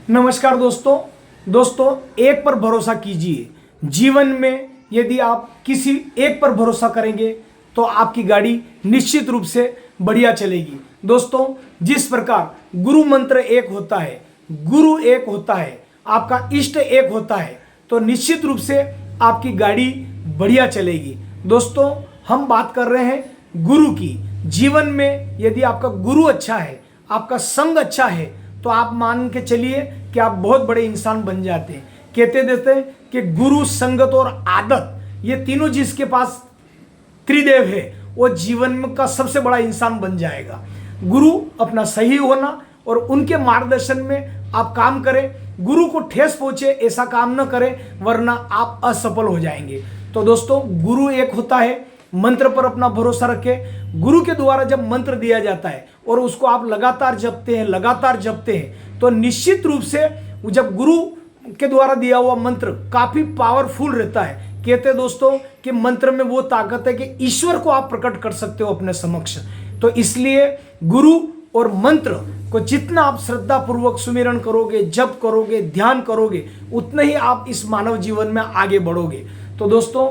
नमस्कार दोस्तों एक पर भरोसा कीजिए। जीवन में यदि आप किसी एक पर भरोसा करेंगे तो आपकी गाड़ी निश्चित रूप से बढ़िया चलेगी। दोस्तों, जिस प्रकार गुरु मंत्र एक होता है, गुरु एक होता है, आपका इष्ट एक होता है, तो निश्चित रूप से आपकी गाड़ी बढ़िया चलेगी। दोस्तों, हम बात कर रहे हैं गुरु की। जीवन में यदि आपका गुरु अच्छा है, आपका संग अच्छा है, तो आप मान के चलिए कि आप बहुत बड़े इंसान बन जाते हैं। कहते देते हैं कि गुरु, संगत और आदत, ये तीनों जिसके पास त्रिदेव है वो जीवन में का सबसे बड़ा इंसान बन जाएगा। गुरु अपना सही होना और उनके मार्गदर्शन में आप काम करें, गुरु को ठेस पहुंचे ऐसा काम न करें, वरना आप असफल हो जाएंगे। तो दोस्तों, गुरु एक होता है, मंत्र पर अपना भरोसा रखें। गुरु के द्वारा जब मंत्र दिया जाता है और उसको आप लगातार जपते हैं तो निश्चित रूप से जब गुरु के द्वारा दिया हुआ मंत्र काफी पावरफुल रहता है। कहते हैं दोस्तों कि मंत्र में वो ताकत है कि ईश्वर को आप प्रकट कर सकते हो अपने समक्ष। तो इसलिए गुरु और मंत्र को जितना आप श्रद्धा पूर्वक सुमिरन करोगे, जप करोगे, ध्यान करोगे, उतना ही आप इस मानव जीवन में आगे बढ़ोगे। तो दोस्तों,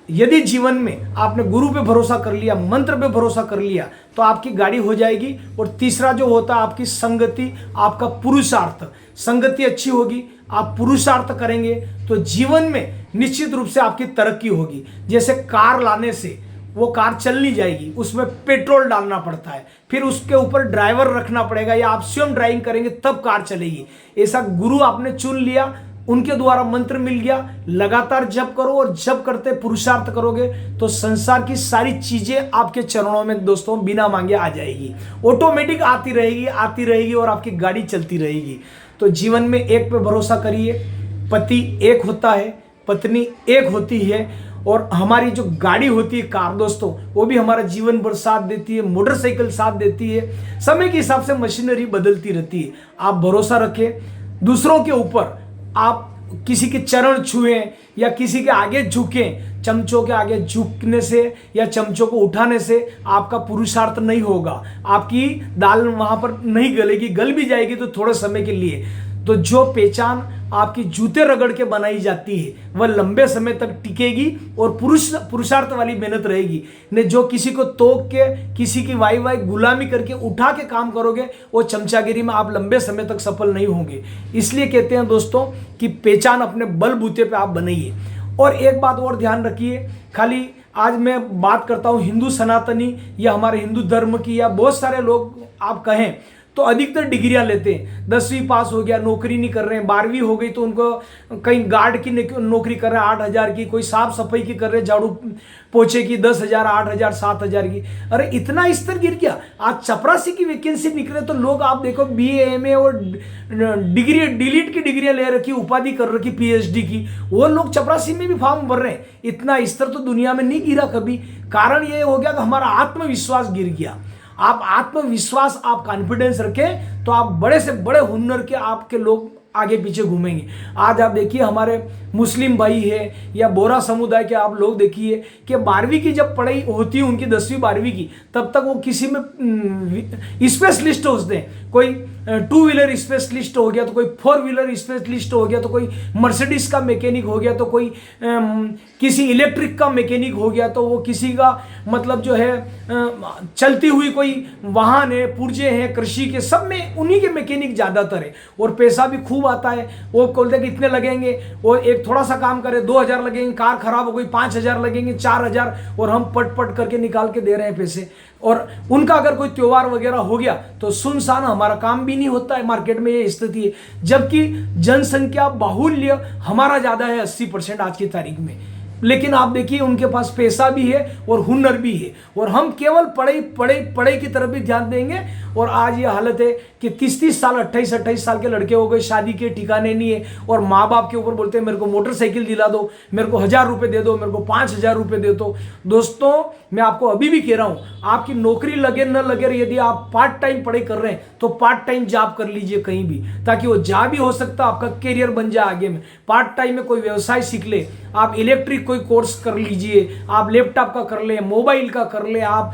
यदि जीवन में आपने गुरु पे भरोसा कर लिया, मंत्र पे भरोसा कर लिया, तो आपकी गाड़ी हो जाएगी। और तीसरा जो होता है आपकी संगति, आपका पुरुषार्थ। संगति अच्छी होगी, आप पुरुषार्थ करेंगे तो जीवन में निश्चित रूप से आपकी तरक्की होगी। जैसे कार लाने से वो कार चल नहीं जाएगी, उसमें पेट्रोल डालना पड़ता है, फिर उसके ऊपर ड्राइवर रखना पड़ेगा, या आप स्वयं ड्राइविंग करेंगे तब कार चलेगी। ऐसा गुरु आपने चुन लिया, उनके द्वारा मंत्र मिल गया, लगातार जप करो और जप करते पुरुषार्थ करोगे तो संसार की सारी चीजें आपके चरणों में दोस्तों बिना मांगे आ जाएगी। ऑटोमेटिक आती रहेगी और आपकी गाड़ी चलती रहेगी। तो जीवन में एक पे भरोसा करिए। पति एक होता है, पत्नी एक होती है, और हमारी जो गाड़ी होती है कार दोस्तों, वो भी हमारा जीवन भर साथ देती है, मोटरसाइकिल साथ देती है। समय के हिसाब से मशीनरी बदलती रहती है। आप भरोसा रखें दूसरों के ऊपर। आप किसी के चरण छुएं या किसी के आगे झुकें, चमचों के आगे झुकने से या चमचों को उठाने से आपका पुरुषार्थ नहीं होगा। आपकी दाल वहां पर नहीं गलेगी, गल भी जाएगी तो थोड़े समय के लिए। तो जो पहचान आपकी जूते रगड़ के बनाई जाती है वह लंबे समय तक टिकेगी और पुरुषार्थ वाली मेहनत रहेगी। ने जो किसी को तोक के, किसी की वाई गुलामी करके उठा के काम करोगे, वो चमचागिरी में आप लंबे समय तक सफल नहीं होंगे। इसलिए कहते हैं दोस्तों कि पहचान अपने बलबूते पे आप बनाइए। और एक बात और ध्यान रखिए, खाली आज मैं बात करता हूँ हिंदू सनातनी या हमारे हिंदू धर्म की, या बहुत सारे लोग आप कहें तो अधिकतर डिग्रियां लेते हैं। 10वीं पास हो गया, नौकरी नहीं कर रहे हैं, 12वीं हो गई तो उनको कहीं गार्ड की नौकरी कर रहे हैं 8,000 की, कोई साफ सफाई की कर रहे हैं, झाड़ू पोछे की 10,000, 8,000, 7,000 की। अरे इतना स्तर गिर गया। आज चपरासी की वैकेंसी निकले तो लोग आप देखो BA MA और डिग्री डिलीट की डिग्रियां ले रखी, उपाधि कर रखी PhD की, वो लोग चपरासी में भी फॉर्म भर रहे हैं। इतना स्तर तो दुनिया में नहीं गिरा कभी। कारण ये हो गया कि हमारा आत्मविश्वास गिर गया। आप आत्मविश्वास, आप कॉन्फिडेंस रखें तो आप बड़े से बड़े हुनर के आपके लोग आगे पीछे घूमेंगे। आज आप देखिए हमारे मुस्लिम भाई है या बोरा समुदाय के आप लोग देखिए कि 12वीं की जब पढ़ाई होती है उनकी, 10वीं 12वीं की, तब तक वो किसी में स्पेशलिस्ट होते हैं। कोई 2 व्हीलर स्पेशलिस्ट हो गया, तो कोई 4 व्हीलर स्पेशलिस्ट हो गया, तो कोई मर्सिडीज का मैकेनिक हो गया, तो कोई किसी इलेक्ट्रिक का मैकेनिक हो गया, तो वो किसी का मतलब जो है चलती हुई कोई वाहन है, पुर्जे हैं, कृषि के, सब में उन्हीं के मैकेनिक ज्यादातर है। और पैसा भी खूब आता है। वो बोलते कि इतने लगेंगे, वो एक थोड़ा सा काम करे 2,000 लगेंगे, कार खराब हो गई 5,000 लगेंगे, 4,000, और हम पट करके निकाल के दे रहे हैं पैसे। और उनका अगर कोई त्योहार वगैरह हो गया तो सुनसान, हमारा काम भी नहीं होता है। मार्केट में ये स्थिति है, जबकि जनसंख्या बाहुल्य हमारा ज्यादा है 80% आज की तारीख में। लेकिन आप देखिए उनके पास पैसा भी है और हुनर भी है, और हम केवल पढ़ाई की तरफ भी ध्यान देंगे। और आज ये हालत है कि 30-30 साल, 28-28 साल के लड़के हो गए, शादी के ठिकाने नहीं है, और माँ बाप के ऊपर बोलते हैं मेरे को मोटरसाइकिल दिला दो, मेरे को 1,000 रुपये दे दो, मेरे को 5,000 रुपये दे दो। दोस्तों, मैं आपको अभी भी कह रहा हूँ, आपकी नौकरी लगे न लगे, यदि आप पार्ट टाइम पढ़ाई कर रहे हैं तो पार्ट टाइम जॉब कर लीजिए कहीं भी, ताकि वो जॉब भी हो सकता है, आपका करियर बन जाए आगे में। पार्ट टाइम में कोई व्यवसाय सीख ले, आप इलेक्ट्रिक कोई कोर्स कर लीजिए, आप लैपटॉप का कर ले, मोबाइल का कर ले, आप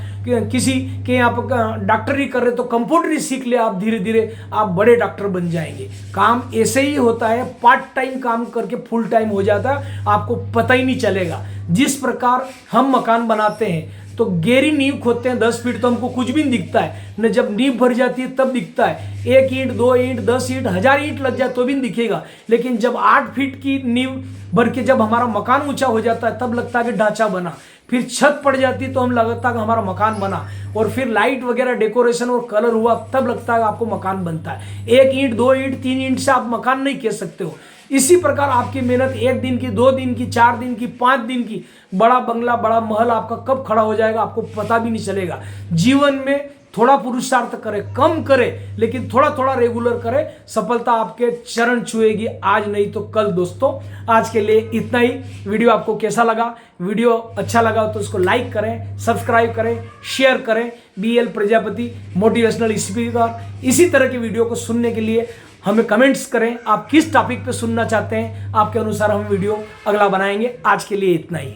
किसी के आप डॉक्टरी कर रहे तो कंप्यूटर सीख ले, आप धीरे धीरे आप बड़े डॉक्टर बन जाएंगे। काम ऐसे ही होता है, पार्ट टाइम काम करके फुल टाइम हो जाता है, आपको पता ही नहीं चलेगा। जिस प्रकार हम मकान बनाते हैं तो गहरी नींव खोदते हैं 10 फीट तो हमको कुछ भी नहीं दिखता है, न जब नींव भर जाती है तब दिखता है। 1 ईंट 2 ईंट 10 ईंट 1000 ईंट लग जाए तो भी नहीं दिखेगा, लेकिन जब 8 फीट की नींव भर के जब हमारा मकान ऊंचा हो जाता है तब लगता है कि ढांचा बना, फिर छत पड़ जाती है तो हम लगता है कि हमारा मकान बना, और फिर लाइट वगैरह डेकोरेशन और कलर हुआ तब लगता है आपको मकान बनता है। 1 ईंट 2 ईंट 3 ईंट से आप मकान नहीं कह सकते हो। इसी प्रकार आपकी मेहनत 1 दिन की, 2 दिन की, 4 दिन की, 5 दिन की, बड़ा बंगला बड़ा महल आपका कब खड़ा हो जाएगा आपको पता भी नहीं चलेगा। जीवन में थोड़ा पुरुषार्थ करे, कम करे, लेकिन थोड़ा थोड़ा रेगुलर करे, सफलता आपके चरण छुएगी, आज नहीं तो कल। दोस्तों आज के लिए इतना ही। वीडियो आपको कैसा लगा? वीडियो अच्छा लगा तो उसको लाइक करें, सब्सक्राइब करें, शेयर करें। BL Prajapati motivational speaker. इसी तरह की वीडियो को सुनने के लिए हमें कमेंट्स करें, आप किस टॉपिक पे सुनना चाहते हैं, आपके अनुसार हम वीडियो अगला बनाएंगे। आज के लिए इतना ही।